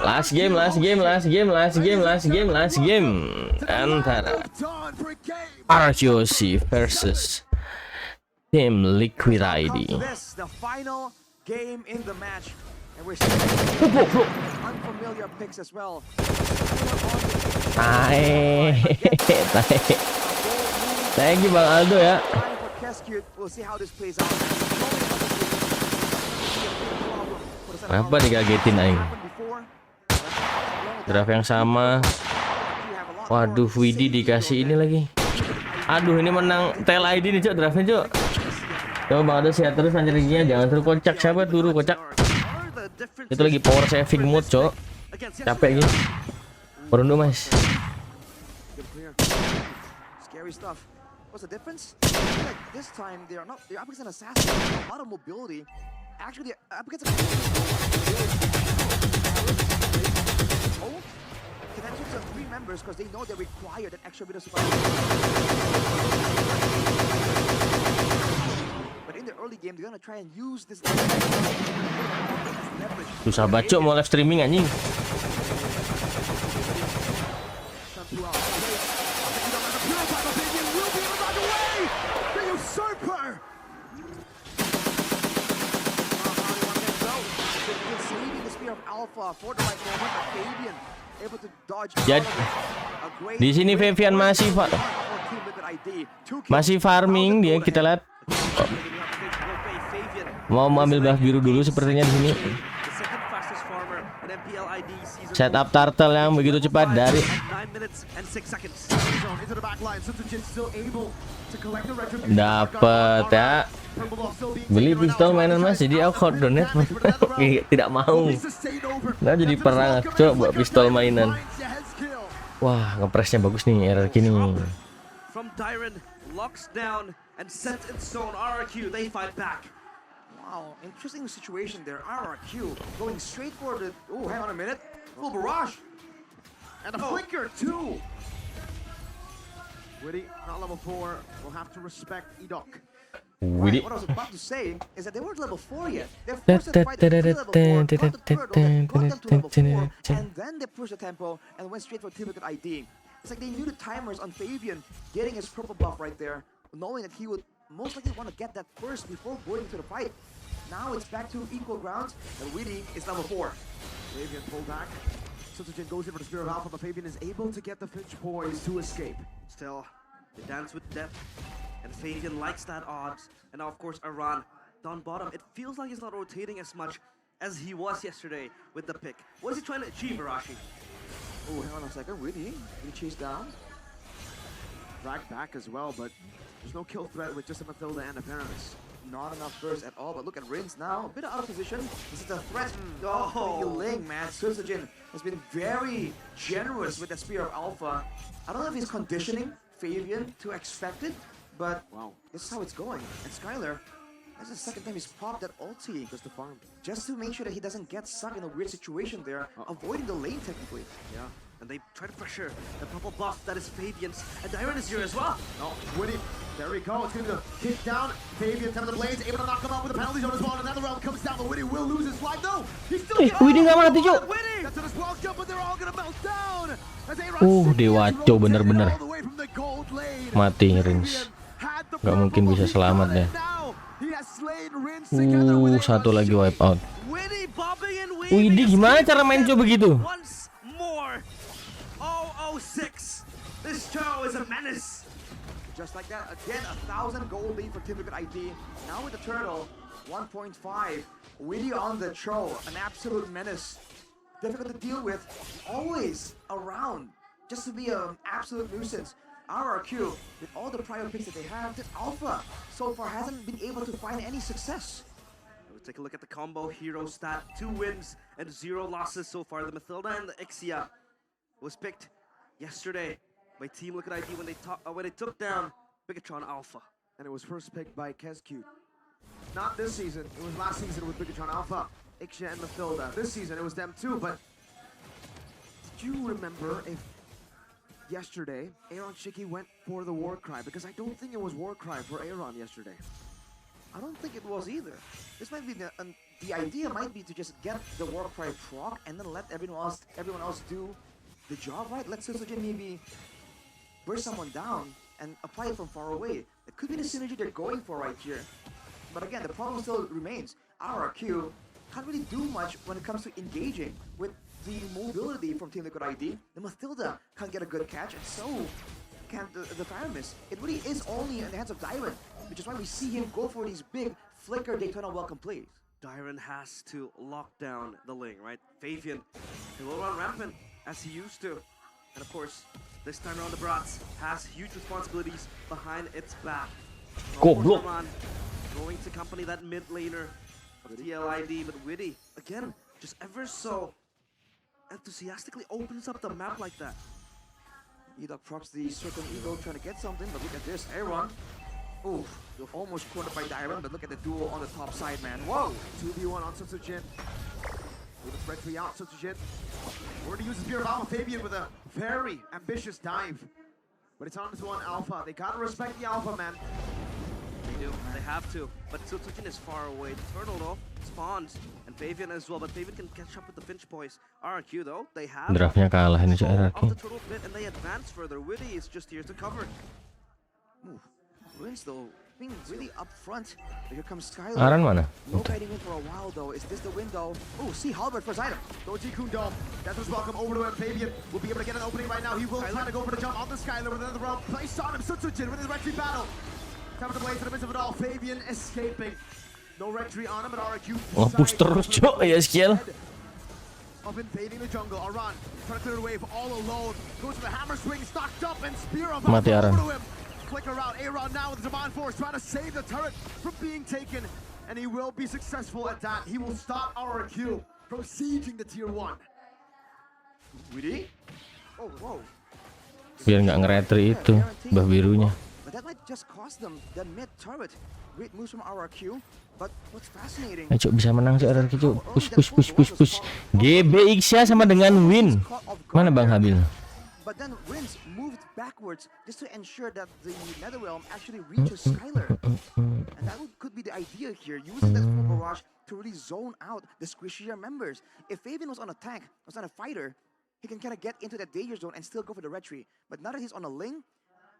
Last game antara RRQ versus Tim Liquid ID. The final game in the match, and we're unfamiliar picks as well. Thank you Bang Aldo ya. We'll see how this plays out. Kenapa dikagetin aing? Draft yang sama. Waduh, Widi dikasih ini lagi. Aduh, ini menang TLID nih, Cok, draftnya, Cok. Coba Bang Aldo sehat terus anjingnya, jangan terus kocak. Siapa turu kocak? Itu lagi power saving mode, Cok. Capek gitu. Perundu, Mas. Scary stuff. What's the difference? Like this time they're up against an assassin with a lot of mobility. Actually, they're up against a connections of 3 members because they know they require that extra bit of survival. But in the early game, they're gonna try and use this leverage. Susah baca mau live streaming anjing. Jadi di sini Fabian masih farming dia, kita lihat. Mau ambil buff biru dulu sepertinya di sini. Setup turtle yang begitu cepat dari dapat ya. Beli pistol mainan Mas, jadi aku donate tidak mau. Nah jadi perang coba buat pistol mainan. Wah, ngepresnya bagus nih RRQ nih. Wow, interesting situation there. RRQ going straight for the. Oh, hang on a minute. Little barrage and a flicker too. Witty, not level 4. We'll have to respect Edok. Right, what I was about to say is that they weren't level 4 yet. They're forced to fight to level 4, got the turtle, got them to level 4, and then they pushed the tempo and went straight for Typical ID. It's like they knew the timers on Fabian getting his purple buff right there, knowing that he would most likely want to get that first before going to the fight. Now it's back to equal grounds, and Witty is level 4. Fabian pulled back. Sutujin goes in for the Spear of Alpha, but Fabian is able to get the Finch poise to escape. Still, they dance with depth, and Fabian likes that odds. And now, of course, Aran down bottom. It feels like he's not rotating as much as he was yesterday with the pick. What is he trying to achieve, Arashi? Oh, hang on a second, Witty, he chased down. Drag back as well, but there's no kill threat with just a Mathilda and a Paramis. Not enough burst at all, but look at Rins now. A bit out of position. This is a threat. Oh, Ling, man. Sujin has been very generous with the Spear of Alpha. I don't know if he's conditioning Fabian to expect it, but wow, this is how it's going. And Skylar, that's the second time he's popped that ulti. Just to farm. Just to make sure that he doesn't get stuck in a weird situation there, avoiding the lane technically. Yeah. And they try to pressure the purple buff that is Fabian's, and Dyron is here as well. Oh, Witty, there we go. It's going to kick down. Fabian, 10 of the blades, able to knock him out with the penalties on his wall. Another round comes down, but Witty will lose his life. No, he's still Witty nggak mati, Cok. That's on his wall jump, but they're all going to melt down. Dewaco bener-bener. Mati Rins. Gak mungkin bisa selamat deh. Satu lagi wipe out. Widi gimana cara main coba begitu? 006. This Cho is a menace. Just like that, again, 1,000 gold lead for Typical ID. Now with the turtle, 1.5. Witty on the Cho, an absolute menace. Difficult to deal with, always around, just to be an absolute nuisance. RRQ, with all the prior picks that they have, this Alpha so far hasn't been able to find any success. We'll take a look at the combo hero stat. 2 wins and 0 losses so far. The Mathilda and the Ixia was picked yesterday by Team Liquid ID when they took down Bigatron Alpha. And it was first picked by Kescute. Not this season, it was last season with Bigatron Alpha, Ixia and Mathilda. This season it was them too, but did you remember if yesterday Aaron Shiki went for the war cry? Because I don't think it was war cry for Aaron yesterday. I don't think it was either. This might be the idea might be to just get the Warcry proc and then let everyone else do the job, right? Let Sojin maybe burst someone down and apply it from far away. It could be the synergy they're going for right here. But again, the problem still remains. RRQ can't really do much when it comes to engaging with the mobility from Team Liquid ID. The Mathilda can't get a good catch, and so can't the Pyramus. It really is only in the hands of Dyron, which is why we see him go for these big flicker Daytona welcome plays. Dyron has to lock down the lane, right? Fabian, he will run rampant as he used to. And of course, this time around the Brats has huge responsibilities behind its back. Goblok. Going to accompany that mid laner of TLID, but Witty, again, just ever so enthusiastically opens up the map like that. Edok procs the certain ego trying to get something, but look at this, Aaron. Oof, almost cornered by Dyron, but look at the duel on the top side, man. Whoa! 2v1 on Sojin. With a threat free out, Sojin. Already uses Spear of Alpha. Fabian with a very ambitious dive. But it's on to one Alpha. They gotta respect the Alpha, man. They do, they have to. But Sojin is far away. The turtle though spawns, and Fabian as well. But Fabian can catch up with the Finch boys. RRQ though, they have Draftnya kalah ini control RRQ. of the turtle pit, and they advance further. Witty is just here to cover. Ooh, Ruins though, being really up front. Here comes Skylar. Aran mana? No guiding in for a while though. Is this the window? Oh, see Halbert first item. Doji Kundom. That was welcome over to him. Fabian will be able to get an opening right now. He will try to go for the jump on the Skylar with another round. Placed on him. Sojin with his retry battle. Time to blaze in the midst of it all. Fabian escaping. No retry on him, but RRQ. Push terus cok ya skill. Of invading the jungle. Aran trying to clear the wave all alone. Goes for the hammer swing, stocked up, and spear of Mati Alpha Aran. over to him. Flicker out. Aaron now with the Zaman Force trying to save the turret from being taken. And he will be successful at that. He will stop RRQ from sieging the tier 1. Witty? Oh, whoa. Biar nggak nge-retry itu bah birunya. But that might just cost them the mid turret. Great moves from RRQ. But what's fascinating? Ayo cok, bisa menang cok RRQ cok. Push. GBX ya sama dengan win. Mana Bang Habil? But then Wins moved backwards just to ensure that the Netherrealm actually reaches Skylar. And that could be the idea here, using that full barrage to really zone out the squishier members. If Fabian was on a tank, was on a fighter, he can kind of get into that danger zone and still go for the retry. But now that he's on a lane,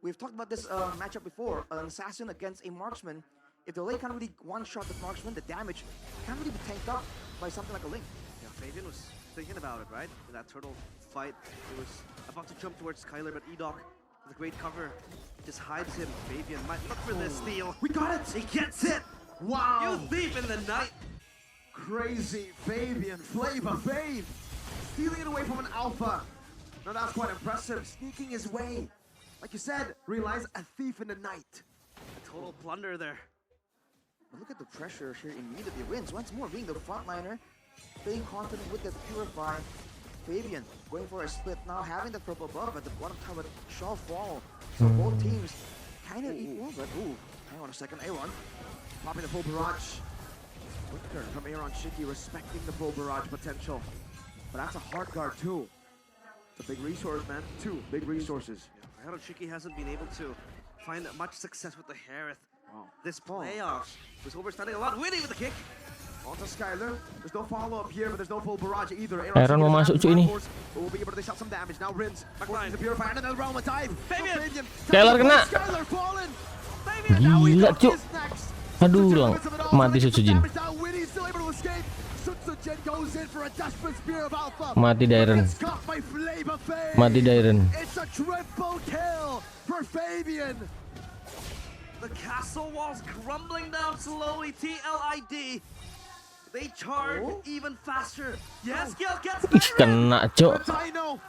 we've talked about this matchup before, an assassin against a marksman. If the lane can't really one-shot the marksman, the damage can't really be tanked up by something like a link. Yeah, Fabian was thinking about it, right? In that turtle fight, he was about to jump towards Skylar, but Edok, with a great cover, just hides him. Fabian might look for this steal. We got it! He gets it! Wow! You thief in the night! Crazy Fabian, Flavor Fave, stealing it away from an Alpha. Now that's quite impressive, sneaking his way. Like you said, realize a thief in the night. A total blunder there. But look at the pressure here immediately. Wins once more being the frontliner, being confident with the Purify. Fabian going for a split now, having the purple buff, but the bottom tower shall fall. So both teams kind of equal, but hang on a second, Aaron. Popping the full barrage. Quicker from Aaron Shiki, respecting the full barrage potential. But that's a hard guard too. It's a big resource, man. 2 big resources. Yeah, Aaron Shiki hasn't been able to find much success with the Harith. Wow. This playoffs was overstanding a lot. Winning with the kick. Onto Skylar. There's no follow-up here, but there's no full barrage either. Aaron mau masuk cuy ini. Will be able to dish out some damage. Now Rins. Backline. The Purifier and another round with dive. Fabian. Skylar kena. Skylar fallen. Gila cok. Aduh lang, mati Sojin. Mati Dyron. Mati Dyron. It's a triple kill for Fabian. The castle walls crumbling down slowly. TLID. They charge even faster. Yes, Gil gets Ih, kena cok. Dino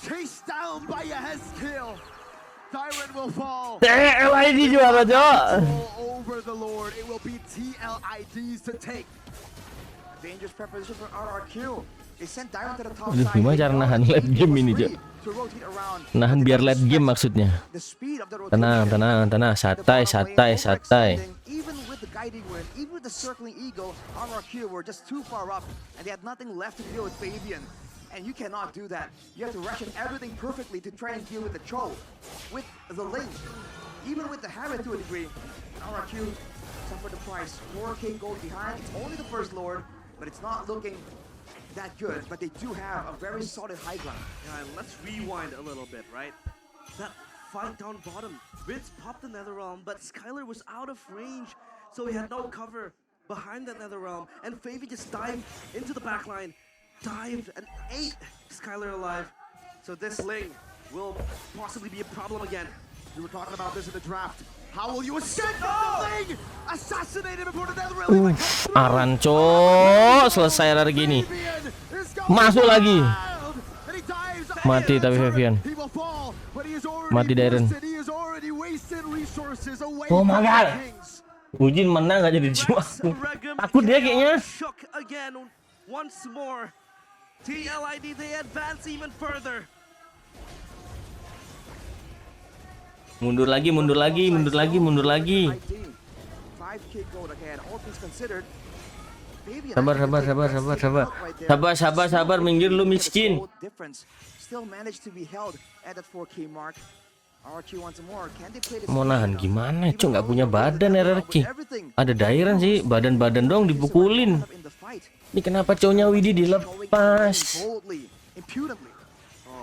chased down by a Hezkill. Dyron will fall. TLID juara cok. All over the Lord. It will be TLIDs to take. Dangerous preposition for RRQ. They sent Dyron to the top Aduh, side. gimana cara nahan late game ini cok? To rotate around. Nahan biar late game maksudnya. The speed of the Tenang, rotation. tenang, santai. Even with the guiding wind, even with the circling eagle, RRQ were just too far up, and they had nothing left to deal with Fabian. And you cannot do that. You have to ration everything perfectly to try and deal with the Cho, with the Link, even with the Harith to a degree. RRQ suffer the price. 4K gold behind. It's only the first Lord, but it's not looking that good. But they do have a very solid high ground. Yeah, and let's rewind a little bit, right? That fight down bottom, Ritz popped the Netherrealm, but Skylar was out of range, so he had no cover behind that Netherrealm, and Favy just dived into the backline, dived and ate Skylar alive. So this Ling will possibly be a problem again. We were talking about this in the draft. How will you escape the Ling? Assassinated before the Netherrealm. Aran cok, selesai RRQ gini. Masuk lagi. Mati tapi Fabian. Mati Darren. Oh my god. Ujin menang gak jadi cuma. Takut dia kayaknya. Shook again once more. TLID, they advance even further. Mundur lagi, mundur lagi, mundur lagi, mundur lagi. 5K gold ahead. All things considered. Sabar, sabar, sabar, sabar, sabar. Sabar, sabar, sabar, minggir lu miskin. Still managed to be held at that 4K mark. RRQ wants more. Can they play this? Mau nahan gimana, cok? Nggak punya badan RRQ. Ada Dairan sih, badan-badan dong dipukulin. Ini kenapa cowoknya Widi dilepas?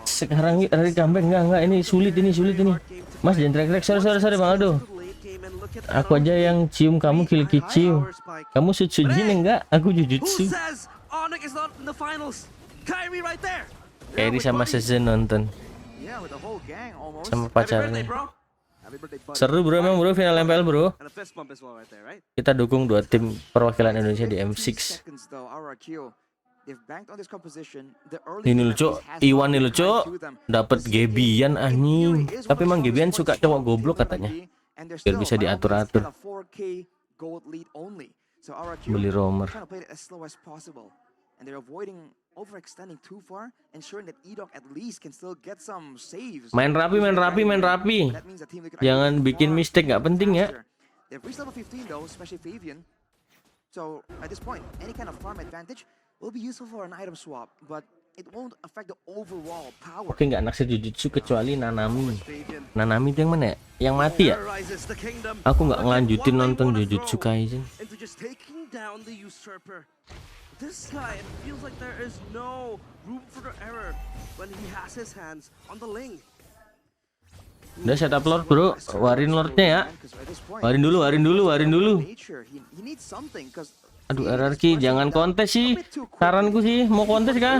Sekarang dari comeback enggak, ini sulit ini. Mas jangan teriak-teriak, sorry Bang Aldo. Aku aja yang cium kamu kill-kiciu. Kamu Sutsujin enggak? Aku Jujutsu. Kairi sama Sezen nonton sama pacarnya. Seru bro, emang bro final MPL bro. Kita dukung dua tim perwakilan Indonesia di M6. Ini lucu, Iwan nih lucu, dapat Gebian anjing. Tapi emang Gebian suka cowok goblok katanya. Biar bisa diatur-atur. Beli roamer. And they're avoiding overextending too far, ensuring that Edok at least can still get some saves. Main rapi. Jangan bikin mistake, nggak penting ya. They've reached level 15 though, especially Fabian. So at this point, any kind of farm advantage will be useful for an item swap, but it won't affect the overall power. Oke, nggak naksir Jujutsu kecuali Nanami. Nanami itu yang mana ya? Yang mati ya? Aku nggak ngelanjutin nonton Jujutsu Kaisen. This guy, it feels like there is no room for error when he has his hands on the Ling. Udah setup Lord bro, warin Lordnya ya. Warin dulu. Aduh RRQ jangan kontes sih. Saranku sih, mau kontes kah?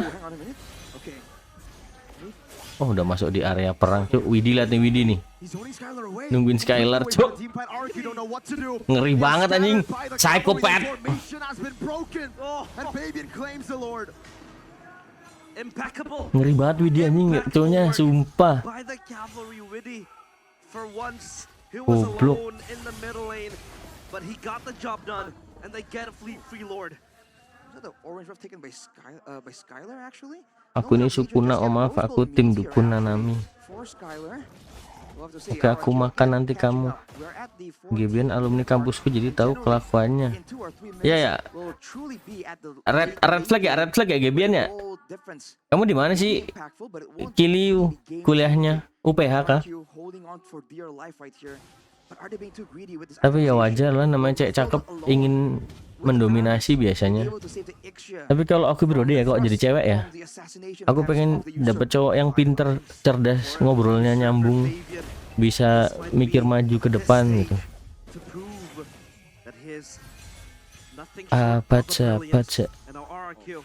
Oh udah masuk di area perang cuk. Widi liat nih Widi nih. Nungguin Skylar cuk. Ngeri banget anjing. Psychopath. Ngeri banget Widi anjing cowoknya sumpah. Goblok. Aku ini Sukuna om maaf, aku tim dukun Nanami. Oke aku makan nanti kamu. Gebian alumni kampusku jadi tahu kelakuannya. Ya. Red flag ya Gebian ya. Kamu di mana sih? Kiliu kuliahnya UPH kah? Tapi ya wajar lah, namanya cewek cakep ingin mendominasi biasanya. Tapi kalau aku berode ya kok jadi cewek ya. Aku pengen dapet cowok yang pinter, cerdas, ngobrolnya nyambung, bisa mikir maju ke depan gitu. Baca.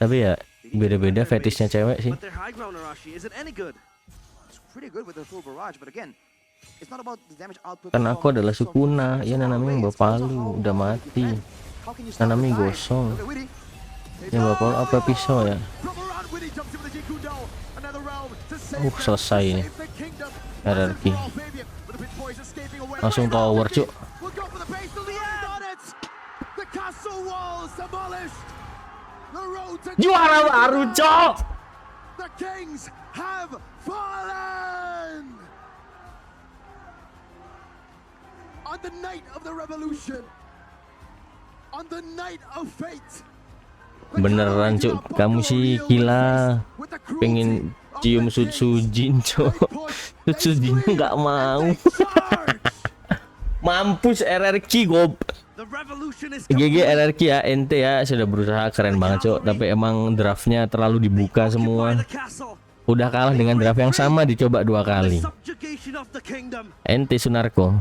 Tapi ya beda-beda fetishnya cewek sih. Karena aku adalah Sukuna, ya Nanami yang bawa palu, udah mati. Nanami gosong. Yang bawa palu apa pisau ya? Selesai ini. RRQ. Langsung tower cuk. Juara baru cuk. On the night of the revolution, on the night of fate. Beneran cuk, kamu sih gila. Pengen cium Sutsujin cuk. Sutsujin nggak mau. Mampus RRQ gob. GG RRQ ya, ente ya sudah berusaha keren banget cok, tapi emang draftnya terlalu dibuka semua. Udah kalah dengan draft yang sama dicoba 2 kali. Ente Sunarko.